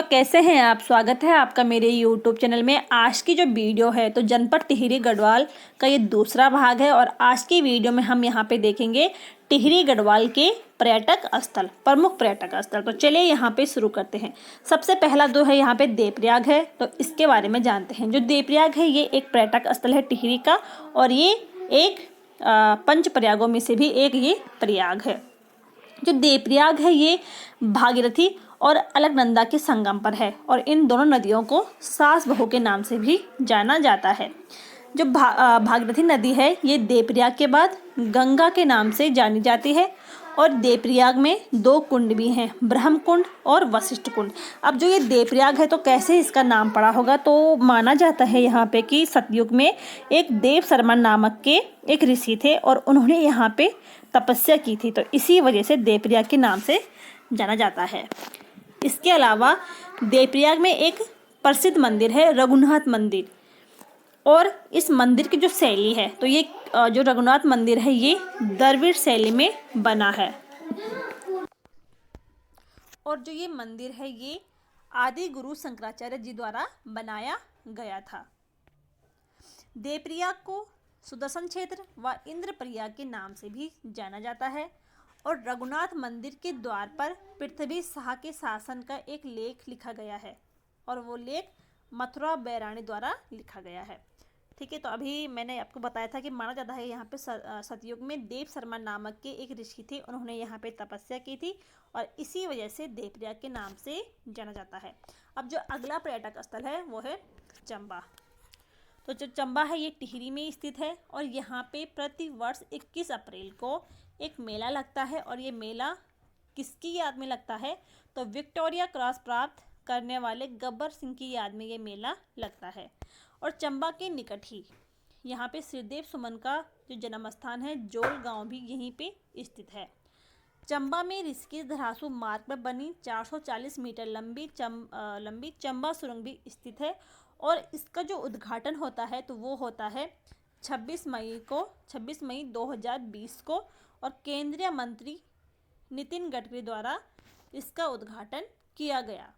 तो कैसे हैं आप। स्वागत है आपका मेरे यूट्यूब चैनल में। आज की जो वीडियो है तो जनपद टिहरी गढ़वाल का ये दूसरा भाग है और आज की वीडियो में हम यहाँ पे देखेंगे टिहरी गढ़वाल के पर्यटक स्थल, प्रमुख पर्यटक स्थल। तो चलिए यहाँ पे शुरू करते हैं। सबसे पहला जो है यहाँ पे देवप्रयाग है, तो इसके बारे में जानते हैं। जो देवप्रयाग है ये एक पर्यटक स्थल है टिहरी का और ये एक पंच प्रयागों में से भी एक ये प्रयाग है। जो देवप्रयाग है ये भागीरथी और अलकनंदा के संगम पर है और इन दोनों नदियों को सास बहू के नाम से भी जाना जाता है। जो भागीरथी नदी है ये देवप्रयाग के बाद गंगा के नाम से जानी जाती है और देवप्रयाग में दो कुंड भी हैं, ब्रह्म कुंड और वशिष्ठ कुंड। अब जो ये देवप्रयाग है तो कैसे इसका नाम पड़ा होगा, तो माना जाता है यहाँ पे कि सतयुग में एक देव शर्मा नामक के एक ऋषि थे और उन्होंने यहाँ पे तपस्या की थी, तो इसी वजह से देवप्रयाग के नाम से जाना जाता है। इसके अलावा देवप्रयाग में एक प्रसिद्ध मंदिर है रघुनाथ मंदिर और इस मंदिर की जो शैली है तो ये जो रघुनाथ मंदिर है ये द्रविड़ शैली में बना है और जो ये मंदिर है ये आदि गुरु शंकराचार्य जी द्वारा बनाया गया था। देवप्रयाग को सुदर्शन क्षेत्र व इंद्रप्रयाग के नाम से भी जाना जाता है और रघुनाथ मंदिर के द्वार पर पृथ्वी शाह के शासन का एक लेख लिखा गया है और वो लेख मथुरा बैरानी द्वारा लिखा गया है। ठीक है, तो अभी मैंने आपको बताया था कि माना जाता है यहाँ पे सतयुग में देव शर्मा नामक के एक ऋषि थे, उन्होंने यहाँ पे तपस्या की थी और इसी वजह से देवप्रयाग के नाम से जाना जाता है। अब जो अगला पर्यटक स्थल है वो है चंबा। तो जो चंबा है ये टिहरी में स्थित है और यहाँ पे प्रति वर्ष 21 अप्रैल को एक मेला लगता है और ये मेला किसकी याद में लगता है, तो विक्टोरिया क्रॉस प्राप्त करने वाले गब्बर सिंह की याद में ये मेला लगता है। और चंबा के निकट ही यहाँ पे श्रीदेव सुमन का जो जन्म स्थान है जोल गांव भी यहीं पे स्थित है। चंबा में ऋषिकेश धरासू मार्ग पर बनी 440 मीटर लंबी चंबा सुरंग भी स्थित है और इसका जो उद्घाटन होता है तो वो होता है 26 मई 2020 को और केंद्रीय मंत्री नितिन गडकरी द्वारा इसका उद्घाटन किया गया।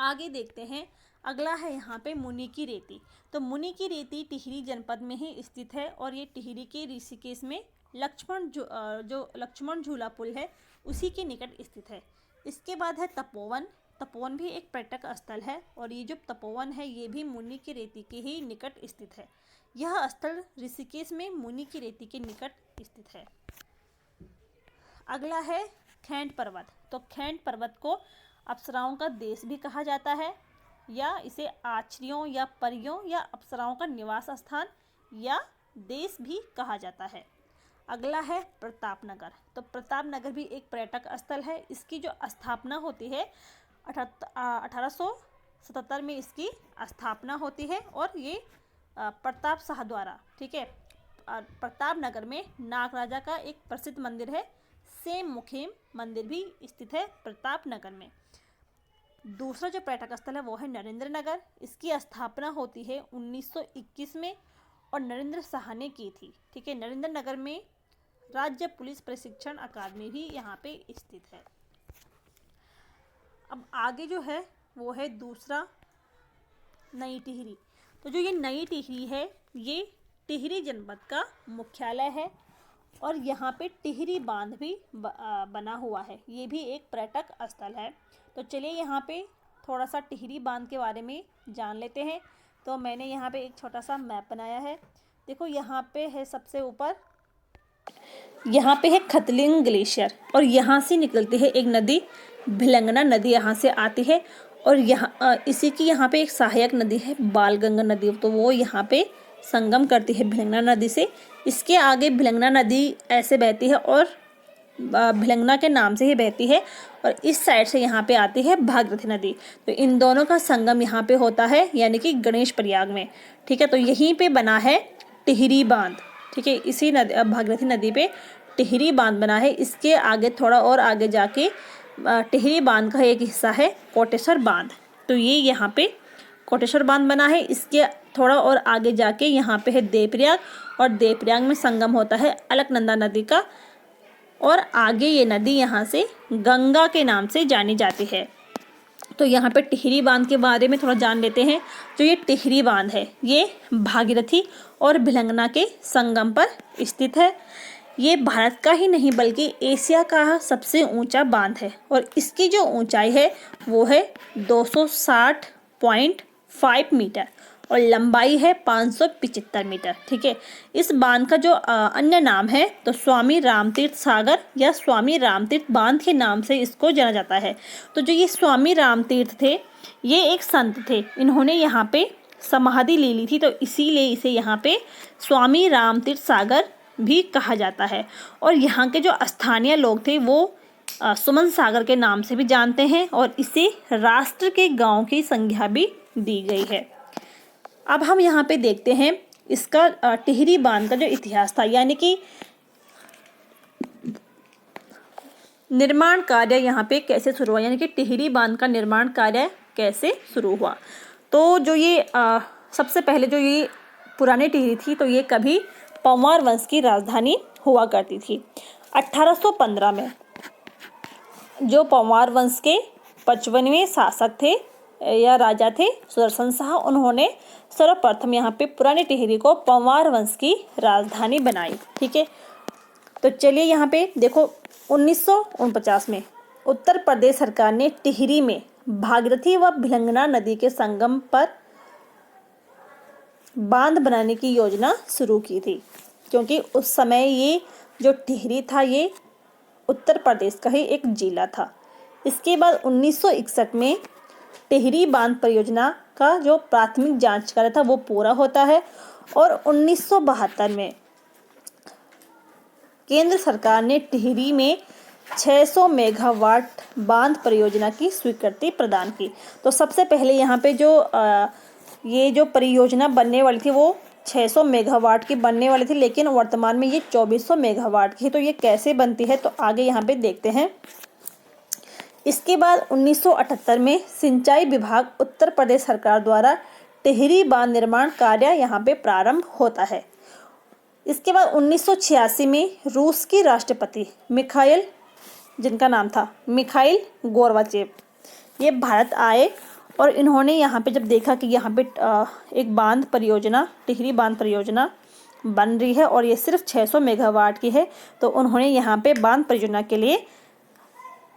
आगे देखते हैं, अगला है यहाँ पे मुनि की रेती। तो मुनि की रेती टिहरी जनपद में ही स्थित है और ये टिहरी के ऋषिकेश में लक्ष्मण झूला पुल है उसी के निकट स्थित है। इसके बाद है तपोवन। तपोवन भी एक पर्यटक स्थल है और ये जो तपोवन है ये भी मुनि की रेती के ही निकट स्थित है। यह स्थल ऋषिकेश में मुनि की रेती के निकट स्थित है। अगला है खैंड पर्वत। तो खैंड पर्वत को अप्सराओं का देश भी कहा जाता है या इसे आचरियों या परियों या अप्सराओं का निवास स्थान या देश भी कहा जाता है। अगला है प्रतापनगर। तो प्रतापनगर भी एक पर्यटक स्थल है। इसकी जो स्थापना होती है 1877 में इसकी स्थापना होती है और ये प्रताप शाह द्वारा, ठीक है। प्रतापनगर में नागराजा का एक प्रसिद्ध मंदिर है सेम मुखीम मंदिर भी स्थित है प्रतापनगर में। दूसरा जो पर्यटक स्थल है वो है नरेंद्र नगर। इसकी स्थापना होती है 1921 में और नरेंद्र शाह ने की थी, ठीक है। नरेंद्र नगर में राज्य पुलिस प्रशिक्षण अकादमी भी यहाँ पे स्थित है। अब आगे जो है वो है दूसरा नई टिहरी। तो जो ये नई टिहरी है ये टिहरी जनपद का मुख्यालय है और यहाँ पे टिहरी बांध भी बना हुआ है। ये भी एक पर्यटक स्थल है। तो चलिए यहाँ पे थोड़ा सा टिहरी बांध के बारे में जान लेते हैं। तो मैंने यहाँ पे एक छोटा सा मैप बनाया है। देखो यहाँ पे है सबसे ऊपर, यहाँ पे है खतलिंग ग्लेशियर और यहाँ से निकलती है एक नदी भिलंगना नदी, यहाँ से आती है और यहाँ इसी की यहाँ पे एक सहायक नदी है बालगंगा नदी, तो वो यहाँ पे संगम करती है भिलंगना नदी से। इसके आगे भिलंगना नदी ऐसे बहती है और भिलंगना के नाम से ही बहती है और इस साइड से यहाँ पे आती है भागीरथी नदी। तो इन दोनों का संगम यहाँ पे होता है यानी कि गणेश प्रयाग में, ठीक है। तो यहीं पे बना है टिहरी बांध, ठीक है। इसी नदी भागीरथी नदी पे टिहरी बांध बना है। इसके आगे थोड़ा और आगे जाके टिहरी बांध का एक हिस्सा है कोटेश्वर बांध, तो ये यहाँ पे कोटेश्वर बांध बना है। इसके थोड़ा और आगे जाके यहाँ पे है देवप्रयाग और देवप्रयाग में संगम होता है अलकनंदा नदी का और आगे ये नदी यहाँ से गंगा के नाम से जानी जाती है। तो यहाँ पे टिहरी बांध के बारे में थोड़ा जान लेते हैं। जो ये टिहरी बांध है ये भागीरथी और भिलंगना के संगम पर स्थित है। ये भारत का ही नहीं बल्कि एशिया का सबसे ऊंचा बांध है और इसकी जो ऊंचाई है वो है 260.5 मीटर और लंबाई है 575 मीटर। ठीक है, इस बांध का जो अन्य नाम है तो स्वामी रामतीर्थ सागर या स्वामी रामतीर्थ बांध के नाम से इसको जाना जाता है। तो जो ये स्वामी रामतीर्थ थे ये एक संत थे, इन्होंने यहाँ पे समाधि ले ली थी, तो इसीलिए इसे यहाँ पे स्वामी रामतीर्थ सागर भी कहा जाता है। और यहाँ के जो स्थानीय लोग थे वो सुमन सागर के नाम से भी जानते हैं और इसे राष्ट्र के गांव की संज्ञा भी दी गई है। अब हम यहाँ पे देखते हैं इसका टिहरी बांध का जो इतिहास था, यानी कि निर्माण कार्य यहाँ पे कैसे शुरू हुआ, यानी कि टिहरी बांध का निर्माण कार्य कैसे शुरू हुआ। तो जो ये सबसे पहले जो ये पुरानी टिहरी थी तो ये कभी पंवार वंश की राजधानी हुआ करती थी। 1815 में जो पंवार वंश के 55वें शासक थे या राजा थे सुदर्शन शाह, उन्होंने सर्वप्रथम यहाँ पे पुरानी टिहरी को पंवार वंश की राजधानी बनाई। ठीक है, तो चलिए यहाँ पे देखो 1949 में उत्तर प्रदेश सरकार ने टिहरी में भागीरथी व भिलंगना नदी के संगम पर बांध बनाने की योजना शुरू की थी, क्योंकि उस समय ये जो टिहरी था ये उत्तर प्रदेश का ही एक जिला था। इसके बाद 1961 में टिहरी बांध परियोजना का जो प्राथमिक जांच कार्य था वो पूरा होता है और 1972 में केंद्र सरकार ने टिहरी में 600 मेगावाट बांध परियोजना की स्वीकृति प्रदान की। तो सबसे पहले यहाँ पे ये जो परियोजना बनने वाली थी वो 600 मेगावाट की बनने वाली थी, लेकिन वर्तमान में ये 2400 मेगावाट की है। तो ये कैसे बनती है तो आगे यहाँ पे देखते हैं। इसके बाद 1978 में सिंचाई विभाग उत्तर प्रदेश सरकार द्वारा टिहरी बांध निर्माण कार्य यहाँ पे प्रारंभ होता है। इसके बाद 1986 में रूस की राष्ट्रपति मिखाइल, जिनका नाम था मिखाइल गोर्बाचेव, ये भारत आए और इन्होंने यहाँ पे जब देखा कि यहाँ पे एक बांध परियोजना टिहरी बांध परियोजना बन रही है और ये सिर्फ 600 मेगावाट की है, तो उन्होंने यहाँ पे बांध परियोजना के लिए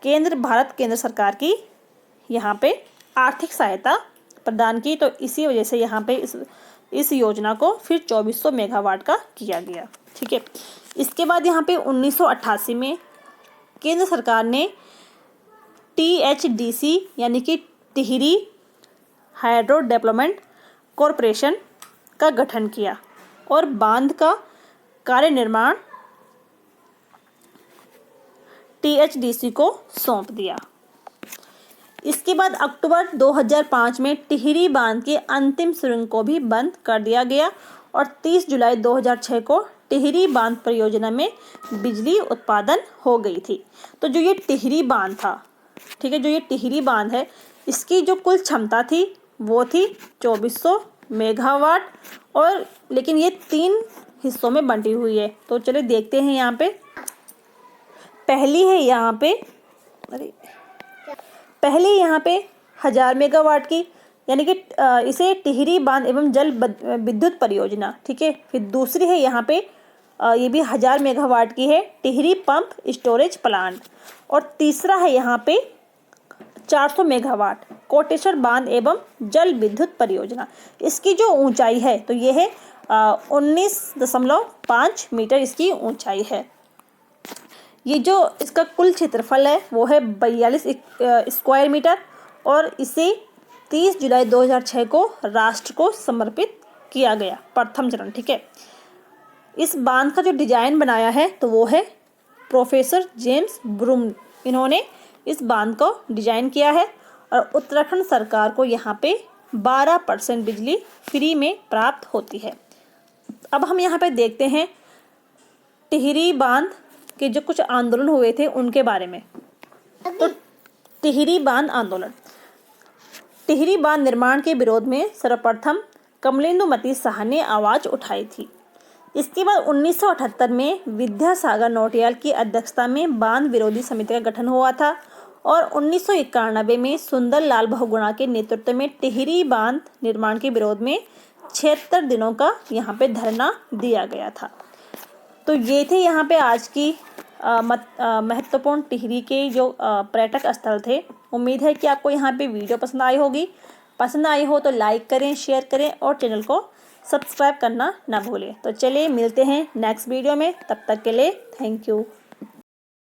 भारत केंद्र सरकार की यहाँ पे आर्थिक सहायता प्रदान की। तो इसी वजह से यहाँ पे इस योजना को फिर 2400 मेगावाट का किया गया। ठीक है, इसके बाद यहाँ पे 1988 में केंद्र सरकार ने THDC यानी कि टिहरी हाइड्रो डेवलपमेंट कॉरपोरेशन का गठन किया और बांध का कार्य निर्माण THDC को सौंप दिया। इसके बाद अक्टूबर 2005 में टिहरी बांध के अंतिम सुरंग को भी बंद कर दिया गया और 30 जुलाई 2006 को टिहरी बांध परियोजना में बिजली उत्पादन हो गई थी। तो जो ये टिहरी बांध था, ठीक है, जो ये टिहरी बांध है इसकी जो कुल क्षमता थी वो थी 2400 मेगावाट और लेकिन ये 3 हिस्सों में बंटी हुई है। तो चलिए देखते हैं। यहाँ पे पहली है यहाँ पे पहले यहाँ पे 1000 मेगावाट की, यानी कि इसे टिहरी बांध एवं जल विद्युत परियोजना। ठीक है, फिर दूसरी है यहाँ पे ये भी 1000 मेगावाट की है, टिहरी पंप स्टोरेज प्लांट। और तीसरा है यहाँ पे 400 मेगावाट कोटेश्वर बांध एवं जल विद्युत परियोजना। इसकी जो ऊंचाई है तो ये है 19.5 मीटर इसकी ऊंचाई है। ये जो इसका कुल क्षेत्रफल है वो है 42 स्क्वायर मीटर और इसे 30 जुलाई 2006 को राष्ट्र को समर्पित किया गया, प्रथम चरण। ठीक है, इस बांध का जो डिजाइन बनाया है तो वो है प्रोफेसर जेम्स ब्रूम, इन्होंने इस बांध को डिजाइन किया है और उत्तराखंड सरकार को यहाँ पे 12% बिजली फ्री में प्राप्त होती है। अब हम यहाँ पे देखते हैं टिहरी बांध के जो कुछ आंदोलन हुए थे उनके बारे में। तो टिहरी बांध आंदोलन, टिहरी बांध निर्माण के विरोध में सर्वप्रथम कमलेंदुमती शाह ने आवाज़ उठाई थी। इसके बाद 1978 में विद्यासागर नौटियाल की अध्यक्षता में बांध विरोधी समिति का गठन हुआ था और 1991 में सुंदर लाल बहुगुणा के नेतृत्व में टिहरी बांध निर्माण के विरोध में 76 दिनों का यहाँ पे धरना दिया गया था। तो ये थे यहाँ पे आज की महत्वपूर्ण टिहरी के जो पर्यटक स्थल थे। उम्मीद है कि आपको यहाँ पे वीडियो पसंद आई होगी। पसंद आई हो तो लाइक करें, शेयर करें और चैनल को सब्सक्राइब करना ना भूलें। तो चलिए मिलते हैं नेक्स्ट वीडियो में, तब तक के लिए थैंक यू।